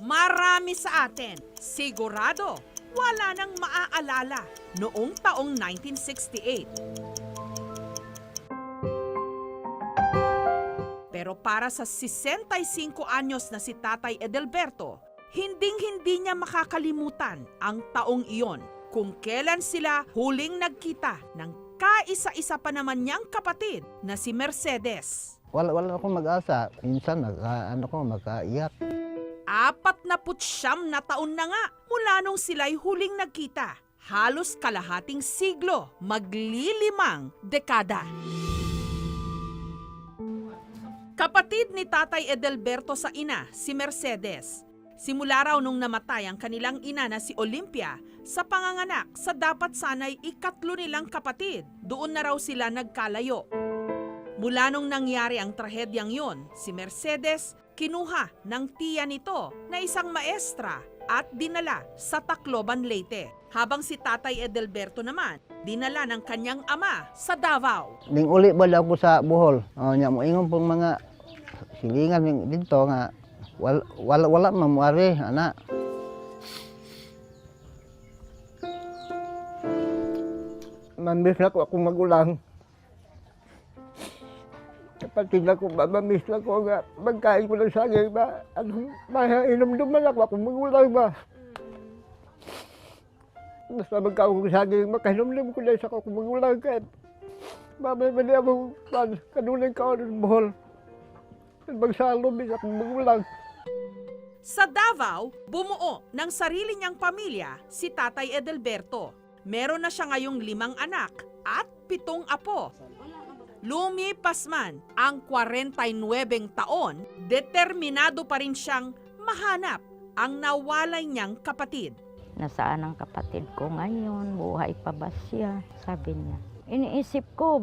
Marami sa atin, sigurado, wala nang maaalala noong taong 1968. Pero para sa 65 anyos na si Tatay Edelberto, hinding-hindi niya makakalimutan ang taong iyon kung kailan sila huling nagkita ng kaisa-isa pa naman niyang kapatid na si Mercedes. Wala akong mag-asa. Minsan magkaiyak. 49 na taon na nga mula nung sila'y huling nagkita. Halos kalahating siglo, maglilimang dekada. Kapatid ni Tatay Edelberto sa ina, si Mercedes. Simula raw nung namatay ang kanilang ina na si Olympia, sa panganganak sa dapat sana'y ikatlo nilang kapatid. Doon na raw sila nagkalayo. Mula nung nangyari ang trahedyang yon, si Mercedes kinuha ng tiya nito na isang maestra at dinala sa Tacloban, Leyte. Habang si Tatay Edelberto naman, dinala ng kanyang ama sa Davao. Ning uli ba daw ko sa Bohol? Nya mo ingon pong mga silingan dito nga wala mamuari anak. Mamiss na ko akong magulang. Kapatid na ko, mamiss na ko nga magkain ko ng sagay ba? Inom-duman ako akong magulang ba? Basta magkain ko ng sagay, makahinom-lim ko na sa akong magulang kahit mamay mali akong kanunay ka ng Bohol. Magsalom sa akong magulang. Sa Davao, bumuo ng sarili niyang pamilya si Tatay Edelberto. Meron na siya ngayong 5 anak at 7 apo. Lumipas man ang 49 taon, determinado pa rin siyang mahanap ang nawalay niyang kapatid. Nasaan ang kapatid ko ngayon? Buhay pa ba siya? Sabi niya. Iniisip ko,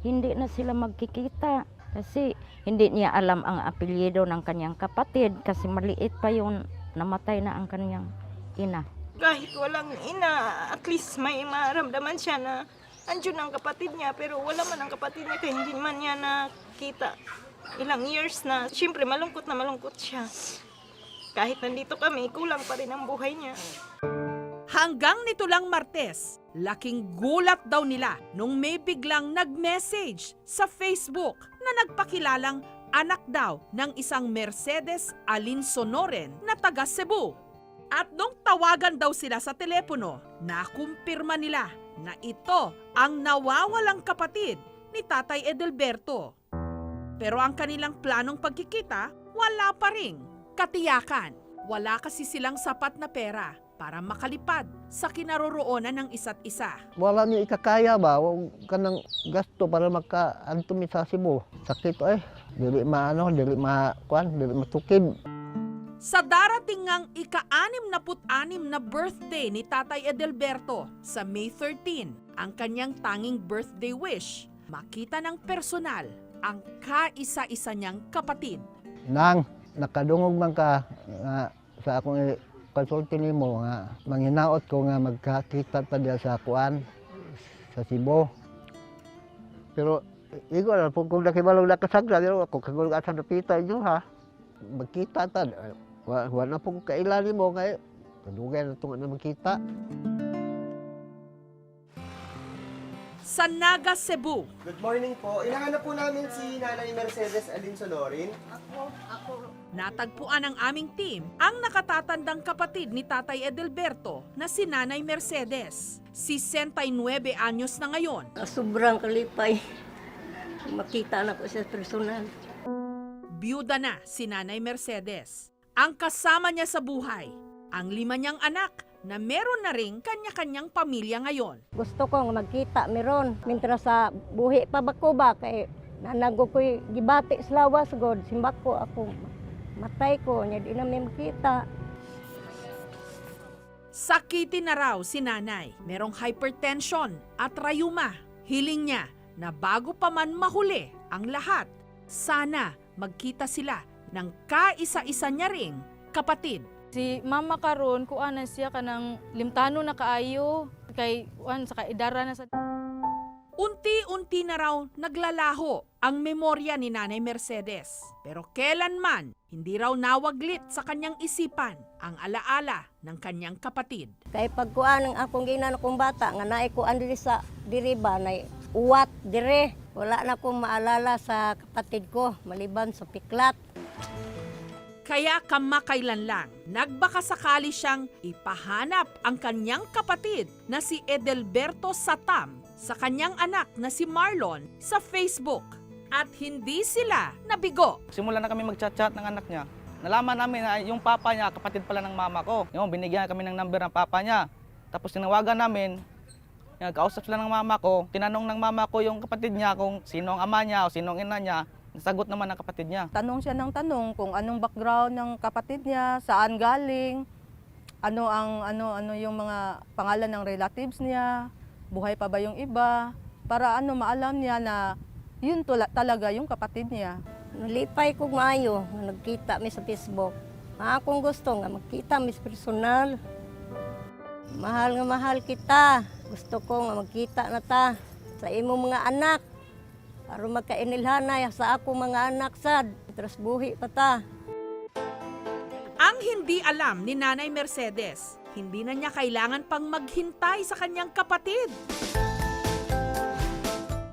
hindi na sila magkikita. Kasi hindi niya alam ang apelyido ng kanyang kapatid kasi maliit pa yung namatay na ang kanyang ina. Kahit walang ina, at least may maramdaman siya na andyan ang kapatid niya, pero wala man ang kapatid niya kaya hindi man niya nakita. Ilang years na, siyempre malungkot na malungkot siya. Kahit nandito kami, kulang pa rin ang buhay niya. Hanggang nito lang Martes, laking gulat daw nila nung may biglang nag-message sa Facebook na nagpakilalang anak daw ng isang Mercedes Alinsonoren na taga Cebu. At nung tawagan daw sila sa telepono, nakumpirma nila na ito ang nawawalang kapatid ni Tatay Edelberto. Pero ang kanilang planong pagkikita, wala pa ring katiyakan. Wala kasi silang sapat na pera para makalipad sa kinaroroonan ng isa't isa. Wala niyo ikakaya ba? Huwag ka ng gasto para maka-antumi sa Cebu. Sakit dili matukid. Sa darating ngang ika-66 na birthday ni Tatay Edelberto sa May 13, ang kanyang tanging birthday wish, makita ng personal ang kaisa-isa niyang kapatid. Nang, nakadungog man ka sa akong konsulti nimo nga manghinaot ko nga magkakita pa diya sa kuan sa Cebu. Pero igo na kung nakibalog na kasagra ako kagulog asa napita inyo ha. Magkita ta. Wala pong kailan mo ngayon. Padugay na itong magkita. Sa Naga, Cebu. Good morning po. Inahanap po namin si Nanay Mercedes Alinsonoren. Natagpuan ng aming team ang nakatatandang kapatid ni Tatay Edelberto na si Nanay Mercedes. 69 anyos na ngayon. Sobrang kalipay. Makita na ko siya personal. Biyuda na si Nanay Mercedes. Ang kasama niya sa buhay, ang 5 niyang anak na meron na ring kanya-kanyang pamilya ngayon. Gusto ko nga magkita meron. Mintra sa buhi pa ba ko ba? Kay nanago ko'y gibati sa lawas god. Simbak ko ako. Matay ko. Niya di namin makita. Sakitin na raw si Nanay. Merong hypertension at rayuma. Hiling niya na bago pa man mahuli ang lahat, sana magkita sila ng kaisa-isa niya ring kapatid. Si mama karon kuana siya kanang limtano na kaayo kay sa kaidara na sa. Unti-unti na raw naglalaho ang memorya ni Nanay Mercedes. Pero kailanman, hindi raw nawaglit sa kanyang isipan ang alaala ng kanyang kapatid. Kay pagkuan ng akong ginan akong bata nga naay kuan diri sa diriba na uwat dire. Wala na akong maalala sa kapatid ko maliban sa piklat. Kaya kamakailan lang, nagbakasakali siyang ipahanap ang kanyang kapatid na si Edelberto Satam sa kanyang anak na si Marlon sa Facebook. At hindi sila nabigo. Simula na kami mag-chat-chat ng anak niya. Nalaman namin na yung papa niya, kapatid pala ng mama ko. Yung binigyan kami ng number ng papa niya. Tapos tinawagan namin, kausap sila ng mama ko. Tinanong ng mama ko yung kapatid niya kung sino ang ama niya o sino ang ina niya. Nasagot naman ng kapatid niya. Tanong siya ng tanong kung anong background ng kapatid niya, saan galing, ano yung mga pangalan ng relatives niya, buhay pa ba yung iba, para maalam niya na yun talaga yung kapatid niya. Nalipay ko maayo nga nagkita mi sa Facebook. Akong gusto nga magkita mi personal. Mahal nga mahal kita. Gusto ko nga magkita na ta sa imo mga anak. Para magkainilhanay sa ako mga anak sad. Terus buhi pa ta. Ang hindi alam ni Nanay Mercedes, hindi na niya kailangan pang maghintay sa kanyang kapatid.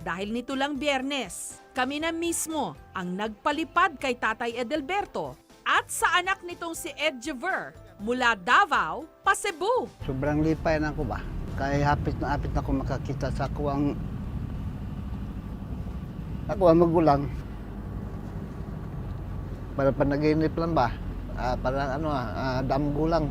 Dahil nito lang Biyernes, kami na mismo ang nagpalipad kay Tatay Edelberto at sa anak nitong si Ed Jever mula Davao pa Cebu. Sobrang lipay na ko ba? Kaya hapit na ako makakita sa ako ang magulang. Para panaginip lang ba? Parang damgulang.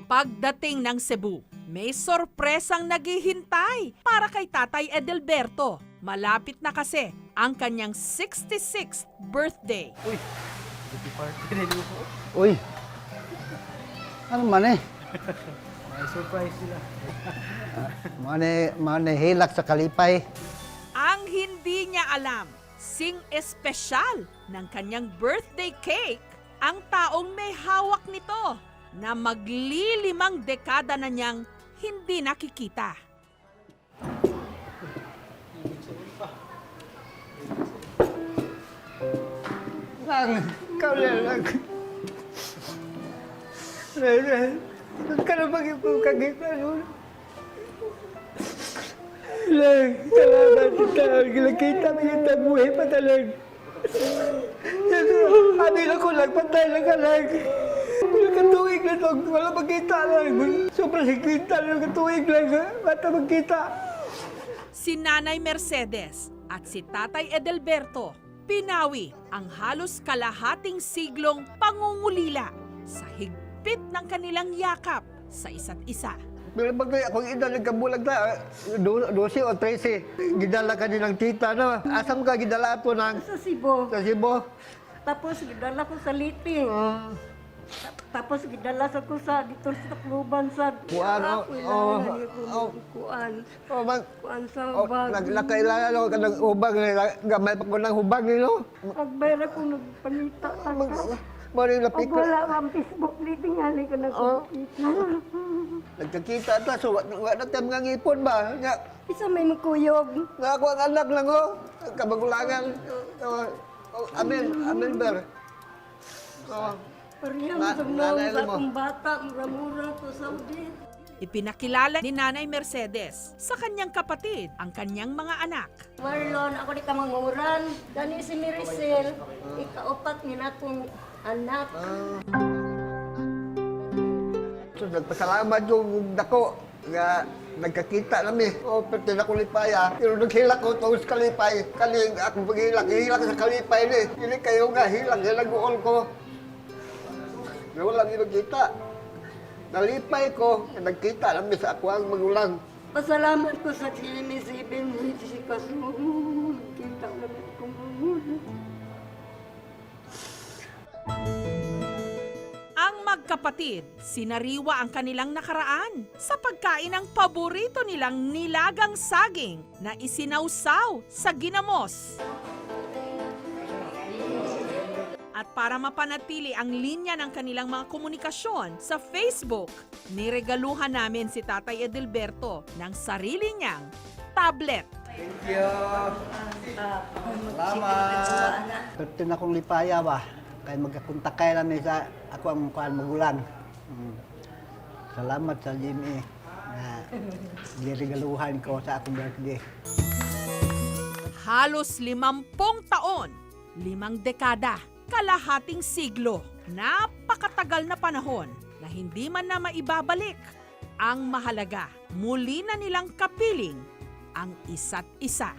Pagdating ng Cebu, may sorpresang naghihintay para kay Tatay Edelberto. Malapit na kasi ang kanyang 66th birthday. Uy! Ano man eh? May surprise sila. Hilak sa kalipay. Ang hindi niya alam, sing espesyal ng kanyang birthday cake ang taong may hawak nito na maglilimang dekada na niyang hindi nakikita. Ikaw lang. Ka na magkakita nun. Salamat kita. Nakita mo yung tabuhay pa talag. Amin ako lang, patay lang ka lang. Katuwig na ito, wala magkita lang. Sobrang higpita lang, katuwig lang. Bata magkita. Si Nanay Mercedes at si Tatay Edelberto pinawi ang halos kalahating siglong pangungulila sa higpit ng kanilang yakap sa isa't isa. Pero pag akong ina nagkabulag na, 12 o 13, gidala ka nilang tita, no? Asam ka gidala po ng... Sa Cebu. Sa Cebu? Tapos gidala ko sa Liting. Tapos gidala sa ko sa dito sa Tacloban sa Kuan, kuan. Kuan sa Oh, bag. nagkailangan ako ka ng hubag, gamay pa ko ng hubag nilo. Pagbayra ko nagpanita ka. Mari Pag lapik ko. wala ang Facebook Liting ali ko nagkita. Nagkakita ta, so wala tayo mga ngipon ba? Nga, Isa may makuyog. nga ako ang anak lang ko, kabagulangan. Amen, ber. Parehang Na- sa nanay sa mo. akong bata, mura-mura to Saudi. Ipinakilala ni Nanay Mercedes sa kanyang kapatid ang kanyang mga anak. Marlon, ako di ka manguran. Gani si Miricel, ikaupat ni akong anak. So, nagpasalamat yung dako nga nagkakita namin. Pero tinakulipaya. Pero naghilak ko ito sa kalipay. Kaling ako hilak sa kalipay ni. Hindi kayo nga hilak uol ko. Na walang inagkita. Nalipay ko, nagkita namin sa ako ang magulang. Pasalamat ko sa GMA7 si Kasuhun. Kita namin kong magulang. Ang magkapatid, sinariwa ang kanilang nakaraan sa pagkain ng paborito nilang nilagang saging na isinawsaw sa ginamos. At para mapanatili ang linya ng kanilang mga komunikasyon sa Facebook, niregaluhan namin si Tatay Edelberto ng sarili niyang tablet. Thank you. Salamat. Pwede na akong lipaya ba? Kaya magkakontakay lang sa ako ang kuhan magulang. Salamat sa Jimmy na giregaluhan ko sa akong birthday. Halos 50 taon, 5 dekada, kalahating siglo, napakatagal na panahon na hindi man na maibabalik. Ang mahalaga, muli na nilang kapiling ang isa't isa.